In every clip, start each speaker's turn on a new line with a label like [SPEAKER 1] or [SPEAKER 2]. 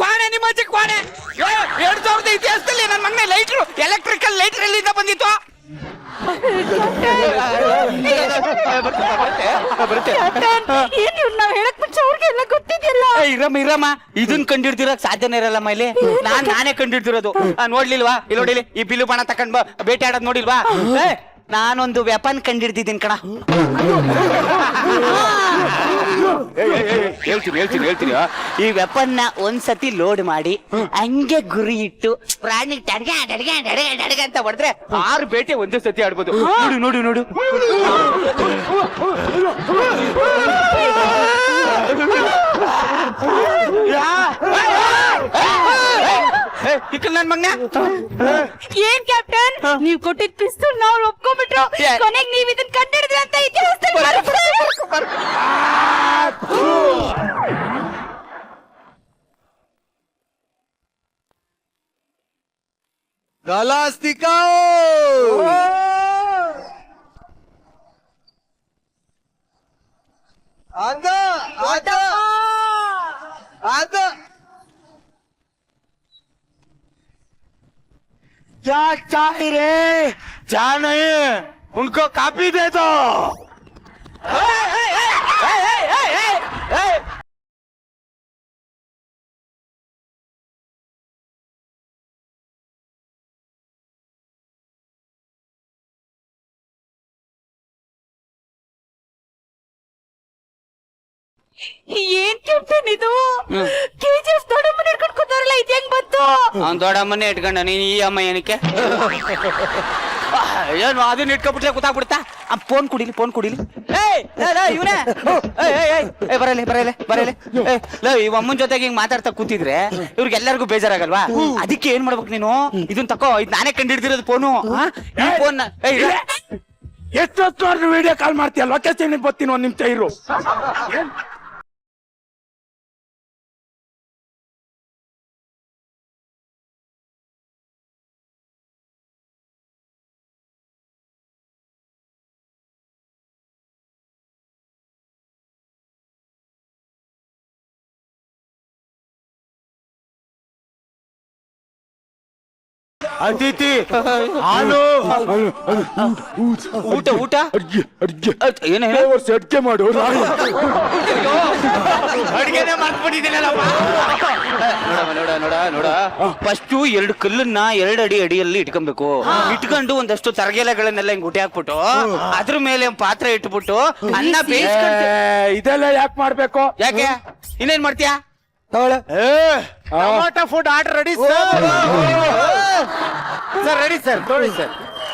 [SPEAKER 1] ಕ್ವಾಣೆ ನಿಮ್ಮಜ್ಜಿ ಕ್ವಾಣೆ. 2000 ಇತಿಹಾಸದಲ್ಲಿ ನನ್ನ ಮಗನೇ ಲೈಟ್ರು ಎಲೆಕ್ಟ್ರಿಕಲ್ ಲೈಟ್ರ್ ಎಲ್ಲಿಂದ ಬಂದಿತ್ತು? ಇರಮ್ಮ ಇದನ್ ಕಂಡಿಡ್ದಿರಕ್ ಸಾಧ್ಯನೇ ಇರಲ್ಲ ಮೈಲಿ. ನಾನೇ ಕಂಡಿಡ್ದಿರೋದು. ನೋಡ್ಲಿಲ್ವಾ? ಇಲ್ಲಿ ನೋಡಿಲಿ, ಈ ಬಿಲ್ಲು ಬಾಣ ತಕೊಂಡ್ ಬೇಟೆ ಆಡೋದ್ ನೋಡಿಲ್ವಾ? ನಾನೊಂದು ವೆಪನ್ ಕಂಡಿಡ್ದಿದ್ದೀನಿ ಕಣ. ಹೇಳ್ತೀನಿ. ಈ ವೆಪನ್ ನ ಒಂದ್ಸತಿ ಲೋಡ್ ಮಾಡಿ ಹಂಗೆ ಗುರಿ ಇಟ್ಟು ಪ್ರಾಣಿ ಟಡ್ಗ ಅಂತ ಹೊಡೆದ್ರೆ 6 ಬೇಟೆ ಒಂದೇ ಸತಿ ಆಡ್ಬೋದು. ನೋಡು. ನನ್ ಮಗನ
[SPEAKER 2] ಏನ್ ಕ್ಯಾಪ್ಟನ್, ನೀವ್ ಕೊಟ್ಟಿದ್ ಪಿಸ್ತೂಲ್ ನಾವು ಒಪ್ಕೊಂಡ್ಬಿಟ್ರು. ಕೊನೆಗೆ ನೀವ್ ಇದನ್ ಕಂಡಿಡಿದ್ರಿ ಅಂತ
[SPEAKER 3] Galacticao! Anda! क्या चाह रे? चाह नहीं, उनको कापी दे दो.
[SPEAKER 2] ಏನ್ ಕ್ಯಾಪ್ಟನ್ ಇದು? ಕೆಜಿಎಫ್ ದೊಡ್ಡಮ್ಮನ ಹಿಡ್ಕೊಂಡು ಕೂತಾರಲ್ಲ, ಇದು ಹೆಂಗ್ ಬಂತು?
[SPEAKER 1] ಅವ್ನ್ ದೊಡ್ಡಮ್ಮನ್ನೇ ಇಟ್ಕೊಂಡ, ನೀನ್ ಈ ಅಮ್ಮ ಏನಕ್ಕೆ? ಏನು ಅದನ್ನ ಇಟ್ಕೊಬಿಟ್ಲೆ ಕೂತಾಗ್ಬಿಡ್ತಾ? ಫೋನ್ ಕುಡಿಲಿ. ಇವನೇ ಬರಲಿ. ಈ ಅಮ್ಮನ ಜೊತೆಗೆ ಹಿಂಗ್ ಮಾತಾಡ್ತಾ ಕೂತಿದ್ರೆ ಇವ್ರಿಗೆಲ್ಲರಿಗೂ ಬೇಜಾರಾಗಲ್ವಾ? ಅದಕ್ಕೆ ಏನ್ ಮಾಡ್ಬೇಕು ನೀನು? ಇದನ್ ತಕೋ, ಇದು ನಾನೇ ಕಂಡಿಡ್ದಿರೋದು ಫೋನು. ಈ ಫೋನ್
[SPEAKER 3] ಎಷ್ಟೊತ್ತು ವಿಡಿಯೋ ಕಾಲ್ ಮಾಡ್ತೀಯ? ಲೊಕೇಶನ್ ಬರ್ತೀನಿ, ಒಂದ್ ನಿಮಿಷ ಇರು. ಅತಿಥಿ ಹಾಲು
[SPEAKER 1] ಊಟ
[SPEAKER 3] ಏನೇ ಅಡ್ಗೆ ಮಾಡು.
[SPEAKER 1] ಅಡ್ಗೆನೆ ಮಾಡ್ಬಿಟ್ಟಿದ್ದೀನಲ್ಲಪ್ಪ. ನೋಡ ಫಸ್ಟ್ 2 ಕಲ್ಲನ್ನ 2 ಅಡಿಯಲ್ಲಿ ಇಟ್ಕೊಬೇಕು. ಇಟ್ಕೊಂಡು ಒಂದಷ್ಟು ತರಗೆಲೆಗಳನ್ನೆಲ್ಲ ಹಿಂಗ್ ಗುಟಿ ಹಾಕ್ಬಿಟ್ಟು ಅದ್ರ ಮೇಲೆ ಪಾತ್ರೆ ಇಟ್ಬಿಟ್ಟು ಅನ್ನ ಬೇಯಿಸ್ಕೊಂಡು.
[SPEAKER 3] ಇದೆಲ್ಲ ಯಾಕೆ ಮಾಡ್ಬೇಕು?
[SPEAKER 1] ಯಾಕೆ ಇನ್ನೇನ್ ಮಾಡ್ತೀಯಾ?
[SPEAKER 3] Tomato food order ready sir. Ready sir, ನೋಡಿ ಸರ್.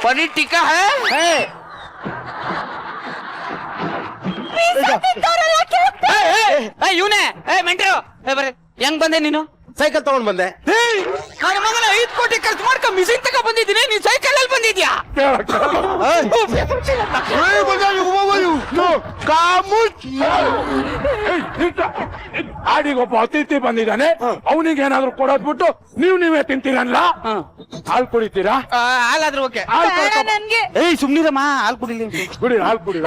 [SPEAKER 1] ಪನೀರ್ ಟಿಕ್ಕಾ ಹೇ? ಇವನೇ ಮೆಂಟ್ರು ಬರ್ರಿ. ಹೆಂಗ್ ಬಂದೆ ನೀನು?
[SPEAKER 3] ಸೈಕಲ್ ತಗೊಂಡ್ ಬಂದೆ.
[SPEAKER 1] ನನ್ನ ಮಗನ 5 ಕೋಟಿ ಖರ್ಚು ಮಾಡ್ಕೊ ಮಿಷಿನ್ ತಕ ಬಂದಿದ್ದೀನಿ, ನೀನ್ ಸೈಕಲ್ ಅಲ್ಲಿ ಬಂದಿದ್ಯಾ?
[SPEAKER 3] ಆಡಿಗೊಬ್ಬ ಅತಿಥಿ ಬಂದಿದ್ದಾನೆ, ಅವನಿಗೆ ಏನಾದ್ರು ಕೊಡೋದ್ಬಿಟ್ಟು ನೀವೇ ತಿಂತೀರಲ್ಲ. ಹಾಲು ಕುಡಿತೀರಾ?
[SPEAKER 1] ಹಾಲಾದ್ರೂ ಓಕೆ. ಸುಮ್ನಿರಮ್ಮ, ಹಾಲು ಕುಡಿಲಿ.
[SPEAKER 3] ಹಾಲು ಕುಡಿ.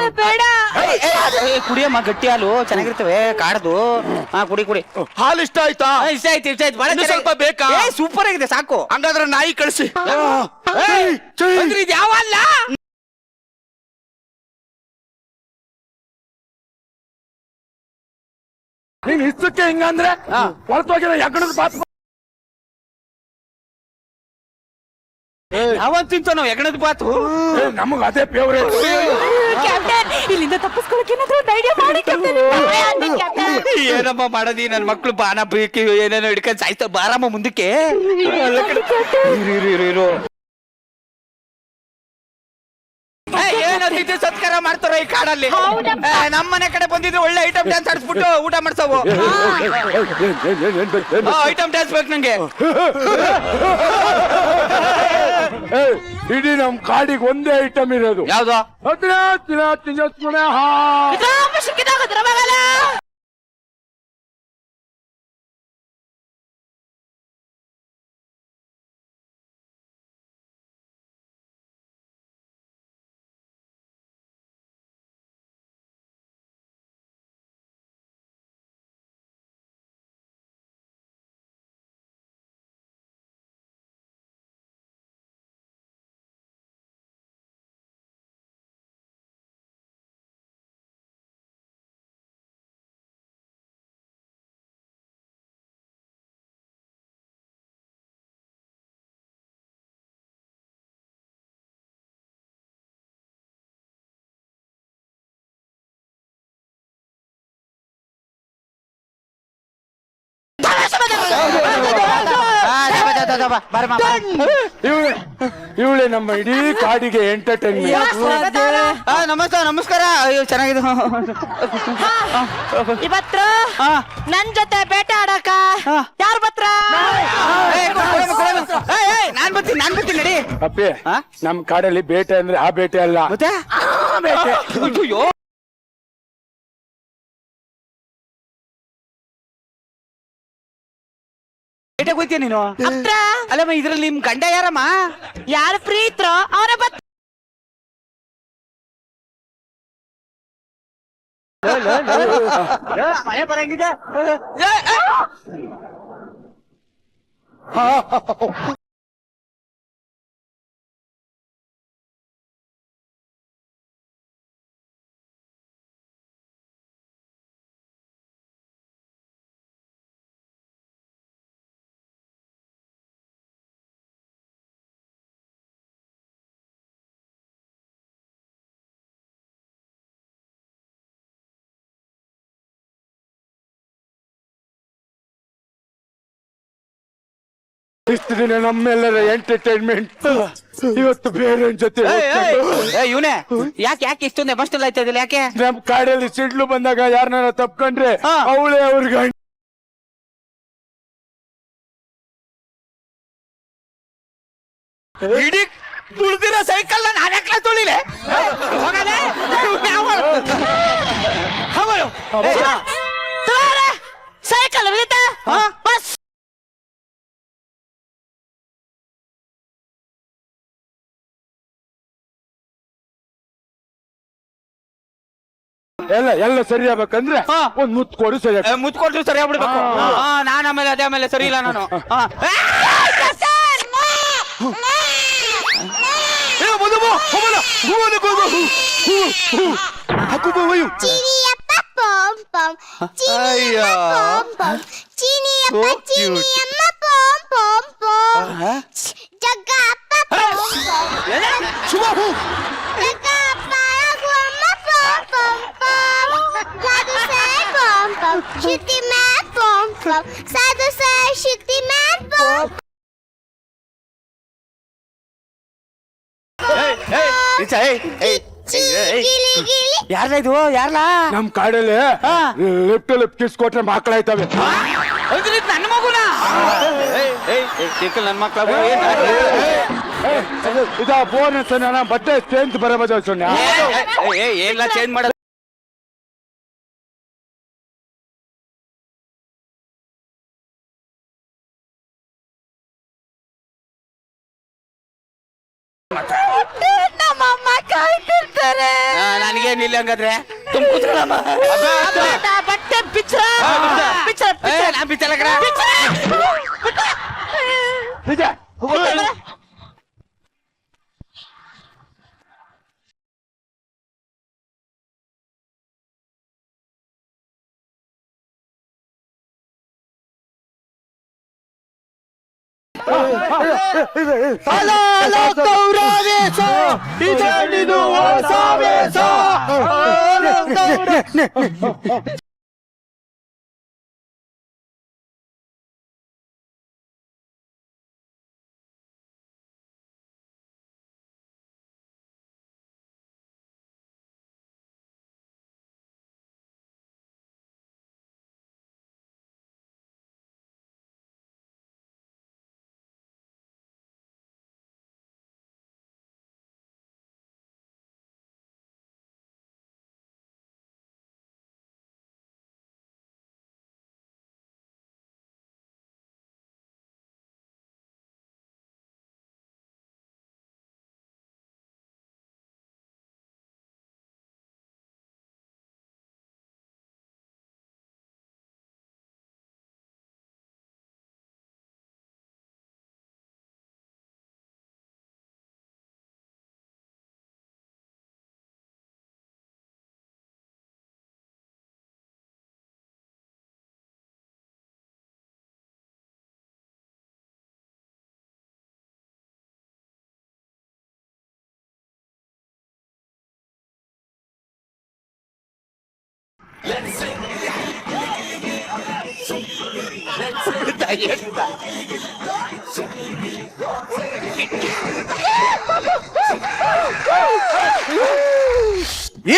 [SPEAKER 1] ಕುಡಿಯಮ್ಮ, ಗಟ್ಟಿ ಹಾಲು ಚೆನ್ನಾಗಿರ್ತವೆ, ಕಾಡ್ದು. ಕುಡಿ.
[SPEAKER 3] ಹಾಲು ಇಷ್ಟ ಆಯ್ತಾ?
[SPEAKER 1] ಇಷ್ಟ ಆಯ್ತು.
[SPEAKER 3] ಸ್ವಲ್ಪ ಬೇಕಾ?
[SPEAKER 1] ಸೂಪರ್ ಆಗಿದೆ, ಸಾಕು.
[SPEAKER 3] ಹಂಗಾದ್ರೆ ನಾಯಿ ಕಳಿಸಿ.
[SPEAKER 1] ಇದು ಯಾವ ಅಲ್ಲ?
[SPEAKER 3] ನೀನ್ ಇಷ್ಟಕ್ಕೆ ಹಿಂಗಂದ್ರೆ ಹೊರತೋಗಿರೋ ಎಗಣದ ಬಾತ್
[SPEAKER 1] ಯಾವತ್ ತಿಂತಾನೋ ಎಗಣದ ಬಾತು?
[SPEAKER 3] ನಮಗ್ ಅದೇ ಫೇವ್ರೇಟ್.
[SPEAKER 2] ಇಲ್ಲಿಂದ ತಪ್ಪಿಸ್ಕೊಳಕ್ ಏನಾದ್ರು ಐಡಿಯಾ ಮಾಡಿ.
[SPEAKER 1] ಏನಮ್ಮ ಮಾಡೋದಿ? ನನ್ ಮಕ್ಳು ಬಾನ ಬೇಕಿ ಏನೇನೋ ಹಿಡ್ಕೊಂಡ್ ಸಾಯ್ತ. ಬಾರಮ್ಮ ಮುಂದಕ್ಕೆ. ಏನೋ ತಿಂದು ಸತ್ಕಾರ ಮಾಡ್ತಾರ ಈ ಕಾಡಲ್ಲಿ. ನಮ್ಮನೆ ಕಡೆ ಬಂದಿದ್ರು ಒಳ್ಳೆ ಐಟಮ್ ಡ್ಯಾನ್ಸ್ ಆಡಿಸ್ಬಿಟ್ಟು ಊಟ ಮಾಡ್ಸವು. ಐಟಮ್ ಡ್ಯಾನ್ಸ್ ಬೇಕು ನಂಗೆ.
[SPEAKER 3] ಇಡೀ ನಮ್ ಕಾಡಿಗೆ ಒಂದೇ ಐಟಮ್ ಇರೋದು.
[SPEAKER 1] ಯಾವ್ದು? ಬಾ ಬಾರಮ್ಮ
[SPEAKER 3] ಇವಳೆ ನಮ್ಮ ಇಡೀ ಕಾಡಿಗೆ ಎಂಟರ್ಟೈನ್ಮೆಂಟ್.
[SPEAKER 1] ನಮಸ್ಕಾರ ನಮಸ್ಕಾರ. ಅಯ್ಯೋ ಚೆನ್ನಾಗಿದೆ.
[SPEAKER 2] ಇವತ್ತು ನನ್ ಜೊತೆ ಬೇಟೆ ಆಡಕ ಯಾರು ಬತ್ರ?
[SPEAKER 1] ನಾನ್ ಬರ್ತೀನಿ ನಡಿ.
[SPEAKER 3] ಅಪ್ಪಿ ನಮ್ ಕಾಡಲ್ಲಿ ಬೇಟೆ ಅಂದ್ರೆ ಆ ಬೇಟೆ ಅಲ್ಲ,
[SPEAKER 1] ಮತ್ತೆ
[SPEAKER 3] ಬೇಟೆ.
[SPEAKER 1] ಅಯ್ಯೋ ಬೇಟೆಗೆ ಹೋಗ್ತೀಯ ನೀನು?
[SPEAKER 2] ಹತ್ರ
[SPEAKER 1] ಅಲ್ಲಮ್ಮ ಇದ್ರಲ್ಲಿ ನಿಮ್ ಗಂಡ ಯಾರಮ್ಮ?
[SPEAKER 2] ಯಾರು ಫ್ರೀ ಇದ್ರು ಅವರ ಬತ್
[SPEAKER 1] ಮಳೆ ಬರಂಗಿದೆ.
[SPEAKER 3] ಇಷ್ಟು ದಿನ ನಮ್ಮೆಲ್ಲರ ಎಂಟರ್ಟೈನ್ಮೆಂಟ್ ಇವತ್ತು ಬೇರೆ ಜೊತೆ
[SPEAKER 1] ಇವನೇ ಯಾಕೆ ಇಷ್ಟೊಂದು ಎಮೋಷನಲ್ ಆಯ್ತಾ ಇದಿಲ್ಲ? ಯಾಕೆ?
[SPEAKER 3] ನಮ್ ಕಾಡಲ್ಲಿ ಸಿಡ್ಲು ಬಂದಾಗ ಯಾರನ್ನ ತಪ್ಕೊಂಡ್ರೆ ಅವಳೇ ಅವ್ರಿಗೆ
[SPEAKER 1] ಇಡೀ ತುಳಿದಿರೋ ಸೈಕಲ್ ನಾನು ಯಾಕೆ ತುಳಿಲೆ?
[SPEAKER 2] ಸೈಕಲ್ ಬಸ್
[SPEAKER 3] ಎಲ್ಲ ಸರಿ ಆಗ್ಬೇಕಂದ್ರೆ ಒಂದ್ ಮುತ್ ಕೊಡು ಸರಿ.
[SPEAKER 1] ಮುತ್ ಕೊಟ್ಟು ಸರಿ ಆಗ್ಬಿಡ್ಬೇಕು. ನಾನು ಆಮೇಲೆ ಸರಿ ಇಲ್ಲ ನಾನು. ಯಾರ್ಲ ಇದು? ಯಾರ್ಲಾ?
[SPEAKER 3] ನಮ್ ಕಾಡಲ್ಲಿ ಲೆಫ್ಟ್ ಕಿಸ್ ಕೊಟ್ರೆ ಮಕ್ಕಳಾಯ್ತವೆ.
[SPEAKER 1] ನನ್ನ ಮಗುನ ನನ್ ಮಕ್ಳ
[SPEAKER 3] ಇದ ಬೋನಸ್ ಬಟ್ಟೆ ಚೇಂಜ್ ಬರಬಹುದು ಸೊನ್ನೆ
[SPEAKER 1] ಎಲ್ಲ ಚೇಂಜ್ ಮಾಡ.
[SPEAKER 2] ನಮ್ಮಮ್ಮ ಕಾಯ್ತಿರ್ತಾರೆ.
[SPEAKER 1] ನನಗೇನಿಲ್ಲ ಹಂಗಾದ್ರೆ ತುಂಬ
[SPEAKER 2] ಬಟ್ಟೆ ಬಿಚ್ಚ
[SPEAKER 3] ಇದೆನಿದು ಹೊಸ ವೇಷ.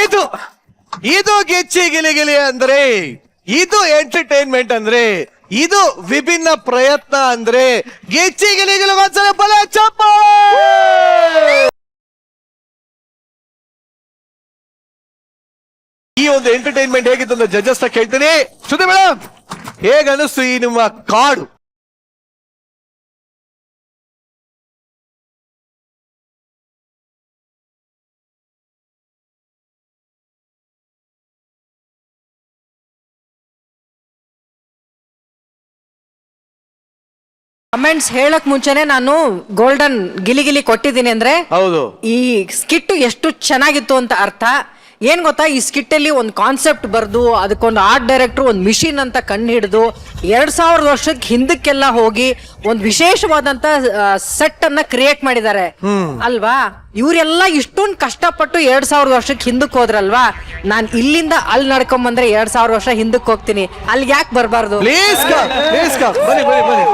[SPEAKER 4] ಇದು ಇದು ಗೆಚ್ಚಿ ಗಿಲಿಗಿಲಿ ಅಂದ್ರೆ, ಇದು ಎಂಟರ್ಟೈನ್ಮೆಂಟ್ ಅಂದ್ರೆ, ಇದು ವಿಭಿನ್ನ ಪ್ರಯತ್ನ ಅಂದ್ರೆ ಗೆಚ್ಚಿ ಗಿಲಿಗಿಲಿ ಒಂದ್ಸಲ ಬಲ ಚಪ್ಪಾಳೆ. ಈ ಒಂದು ಎಂಟರ್ಟೈನ್ಮೆಂಟ್ ಹೇಗಿತ್ತು ಅಂತ ಜಡ್ಜಸ್ ಕೇಳ್ತೀನಿ. ಶ್ರುತಿ ಮೇಡಮ್, ಹೇಗ ಅನಿಸ್ತು ಈ ನಿಮ್ಮ ಕಾಡು?
[SPEAKER 5] ಕಮೆಂಟ್ಸ್ ಹೇಳಕ್ ಮುಂಚೆನೆ ನಾನು ಗೋಲ್ಡನ್ ಗಿಲಿಗಿಲಿ ಕೊಟ್ಟಿದ್ದೀನಿ ಅಂದ್ರೆ
[SPEAKER 4] ಹೌದು,
[SPEAKER 5] ಈ ಸ್ಕಿಟ್ ಎಷ್ಟು ಚೆನ್ನಾಗಿತ್ತು ಅಂತ ಅರ್ಥ. ಏನ್ ಗೊತ್ತಾ, ಈ ಸ್ಕಿಟ್ ಅಲ್ಲಿ ಒಂದು ಕಾನ್ಸೆಪ್ಟ್ ಬರ್ದು ಅದಕ್ಕೊಂದು ಆರ್ಟ್ ಡೈರೆಕ್ಟರ್ ಒಂದು ಮಿಷಿನ್ ಅಂತ ಕಂಡು ಹಿಡಿದು 2000 ವರ್ಷಕ್ಕೆ ಹಿಂದಕ್ಕೆಲ್ಲ ಹೋಗಿ ಒಂದು ವಿಶೇಷವಾದಂತ ಸೆಟ್ ಅನ್ನ ಕ್ರಿಯೇಟ್ ಮಾಡಿದ್ದಾರೆ ಅಲ್ವಾ. ಇವರೆಲ್ಲ ಇಷ್ಟೊಂದು ಕಷ್ಟಪಟ್ಟು 2000 ವರ್ಷಕ್ಕೆ ಹಿಂದಕ್ಕೆ ಹೋದ್ರಲ್ವಾ. ನಾನ್ ಇಲ್ಲಿಂದ ಅಲ್ಲಿ ನಡ್ಕೊಂಡ್ ಬಂದ್ರೆ 2000 ವರ್ಷ ಹಿಂದಕ್ಕೆ ಹೋಗ್ತೀನಿ, ಅಲ್ಲಿಗೆ ಯಾಕೆ ಬರಬಾರ್ದು?
[SPEAKER 4] ಪ್ಲೀಸ್ ಬನ್ನಿ ಬನ್ನಿ ಬನ್ನಿ.